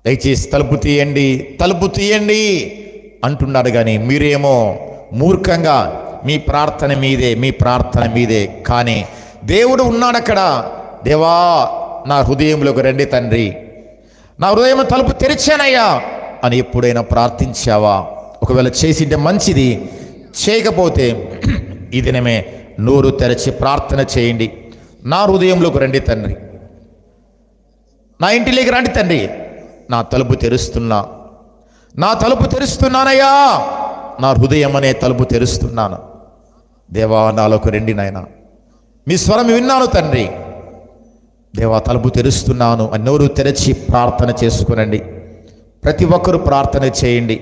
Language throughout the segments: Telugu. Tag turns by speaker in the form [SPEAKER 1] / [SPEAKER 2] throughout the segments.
[SPEAKER 1] దయచేసి తలుపు తీయండి, తలుపు తీయండి అంటున్నాడు. కానీ మీరేమో మూర్ఖంగా మీ ప్రార్థన మీదే. కానీ దేవుడు ఉన్నాడు అక్కడ. దేవా, నా హృదయంలోకి రండి తండ్రి, నా హృదయం తలుపు తెరిచానయ్యా అని ఎప్పుడైనా ప్రార్థించావా? ఒకవేళ చేసింటే మంచిది, చేయకపోతే ఈ దినమే నోరు తెరచి ప్రార్థన చేయండి. నా హృదయంలోకి రండి తండ్రి, నా ఇంటిలోకి రండి తండ్రి, నా తలుపు తెరుస్తున్నానయ్యా, నా హృదయం అనే తలుపు తెరుస్తున్నాను. దేవా, నాలోకి రండి నాయనా, మీ స్వరం విన్నాను తండ్రి, దేవా తలుపు తెరుస్తున్నాను అని నోరు తెరచి ప్రార్థన చేసుకునండి. ప్రతి ఒక్కరూ ప్రార్థన చేయండి,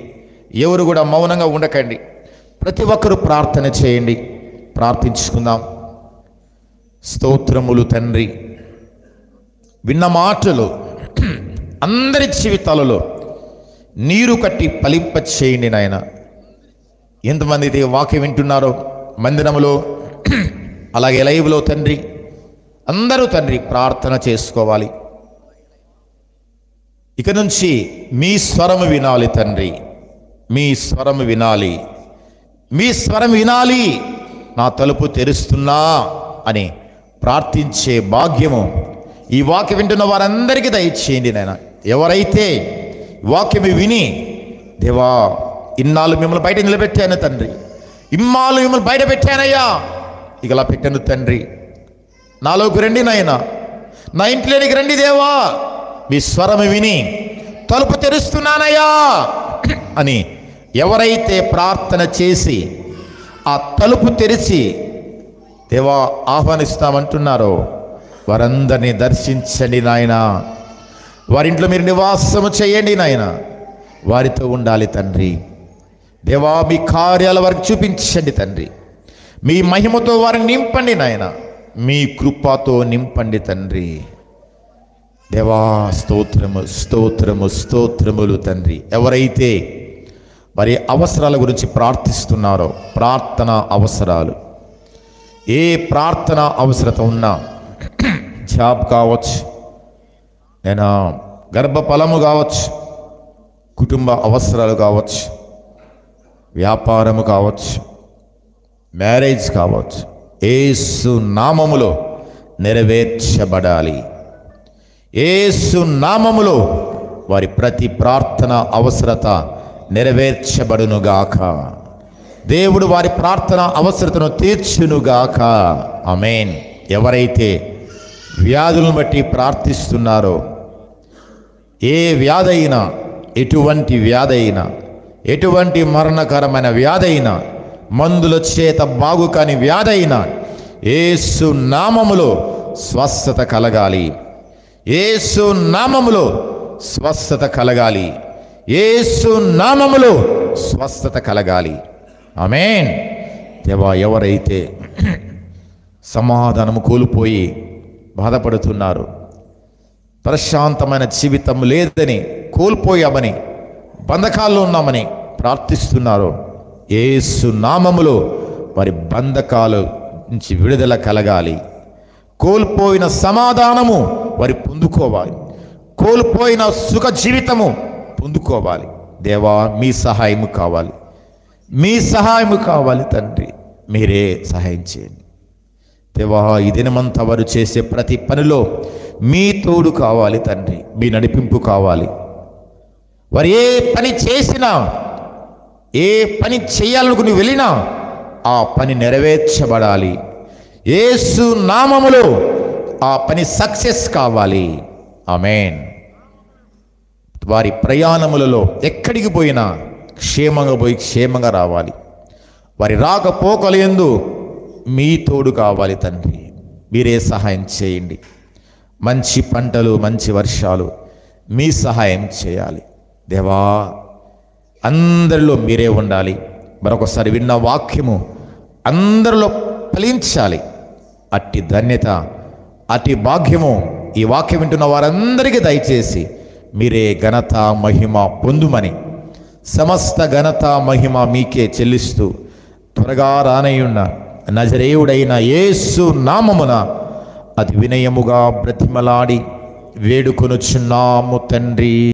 [SPEAKER 1] ఎవరు కూడా మౌనంగా ఉండకండి. ప్రతి ఒక్కరూ ప్రార్థన చేయండి, ప్రార్థించుకుందాం. స్తోత్రములు తండ్రి, విన్న మాటలు అందరి జీవితాలలో నీరు కట్టి ఫలింప చేయండి నాయన. ఎంతమంది అయితే వాక్యం వింటున్నారో మందిరములో, అలాగే లైవ్లో తండ్రి, అందరూ తండ్రి ప్రార్థన చేసుకోవాలి. ఇక నుంచి మీ స్వరము వినాలి తండ్రి, మీ స్వరము వినాలి, మీ స్వరం వినాలి. నా తలుపు తెరుస్తున్నా అని ప్రార్థించే భాగ్యము ఈ వాక్యం వింటున్న వారందరికీ దయచేయండి నాయన. ఎవరైతే వాక్యము విని దేవా ఇన్నాళ్ళు మిమ్మల్ని బయట నిలబెట్టాను తండ్రి, ఇన్నాళ్ళు మిమ్మల్ని బయట పెట్టానయ్యా, ఇకలా పెట్టాను తండ్రి, నాలోకి రండి నాయన, నా ఇంట్లోనికి రండి దేవా, మీ స్వరము విని తలుపు తెరుస్తున్నానయ్యా అని ఎవరైతే ప్రార్థన చేసి ఆ తలుపు తెరిచి దేవా ఆహ్వానిస్తామంటున్నారో వారందరినీ దర్శించండి నాయన. వారింట్లో మీరు నివాసము చేయండి నాయన, వారితో ఉండాలి తండ్రి. దేవా, మీ కార్యాల వారికి చూపించండి తండ్రి, మీ మహిమతో వారిని నింపండి నాయన, మీ కృపతో నింపండి తండ్రి. దేవా స్తోత్రము స్తోత్రము స్తోత్రములు తండ్రి. ఎవరైతే వారి అవసరాల గురించి ప్రార్థిస్తున్నారో, ప్రార్థన అవసరాలు, ఏ ప్రార్థన అవసరత ఉన్నా, జాబ్ కావచ్చు, నేను గర్భఫలము కావచ్చు, కుటుంబ అవసరాలు కావచ్చు, వ్యాపారము కావచ్చు, మ్యారేజ్ కావచ్చు, యేసు నామములో నెరవేర్చబడాలి. యేసు నామములో వారి ప్రతి ప్రార్థన అవసరత నెరవేర్చబడునుగాక. దేవుడు వారి ప్రార్థన అవసరతను తీర్చునుగాక. ఆమేన్. ఎవరైతే వ్యాధులను బట్టి ప్రార్థిస్తున్నారో, ఏ వ్యాధైనా, ఎటువంటి వ్యాధైనా, ఎటువంటి మరణకరమైన వ్యాధైనా, మందుల చేత బాగు కాని వ్యాధైనా, యేసు నామములో స్వస్థత కలగాలి. యేసు నామములో స్వస్థత కలగాలి. యేసు నామములో స్వస్థత కలగాలి. ఆమేన్. దేవా, ఎవరైతే సమాధానము కోల్పోయి బాధపడుతున్నారు, ప్రశాంతమైన జీవితం లేదని, కోల్పోయామని, బంధకాల్లో ఉన్నామని ప్రార్థిస్తున్నారో, యేసు నామములో వారి బంధకాల నుంచి విడుదల కలగాలి. కోల్పోయిన సమాధానము వారి పొందుకోవాలి, కోల్పోయిన సుఖ జీవితము పొందుకోవాలి. దేవా, మీ సహాయము కావాలి, మీ సహాయము కావాలి తండ్రి, మీరే సహాయం చేయండి. దేవా, ఈ దినమంతా వారు చేసే ప్రతి పనిలో మీ తోడు కావాలి తండ్రి, మీ నడిపింపు కావాలి. వారు ఏ పని చేసినా, ఏ పని చేయాలనుకుని వెళ్ళినా ఆ పని నెరవేర్చబడాలి. యేసు నామములో ఆ పని సక్సెస్ కావాలి. ఆమేన్. వారి ప్రయాణములలో ఎక్కడికి పోయినా క్షేమంగా పోయి క్షేమంగా రావాలి. వారి రాకపోకలందు మీ తోడు కావాలి తండ్రి, మీరే సహాయం చేయండి. మంచి పంటలు, మంచి వర్షాలు మీ సహాయం చేయాలి. దేవా, అందరిలో మీరే ఉండాలి. మరొకసారి విన్న వాక్యము అందరిలో ఫలించాలి. అట్టి ధన్యత, అట్టి భాగ్యము ఈ వాక్యం వింటున్న వారందరికీ దయచేసి మీరే ఘనత మహిమ పొందుమని, సమస్త ఘనత మహిమ మీకే చెల్లిస్తూ త్వరగా రానయ్యున్న నజరేయుడైన యేసు నామమున అతి వినయముగా బ్రతిమలాడి వేడుకొనుచున్నాము తండ్రి.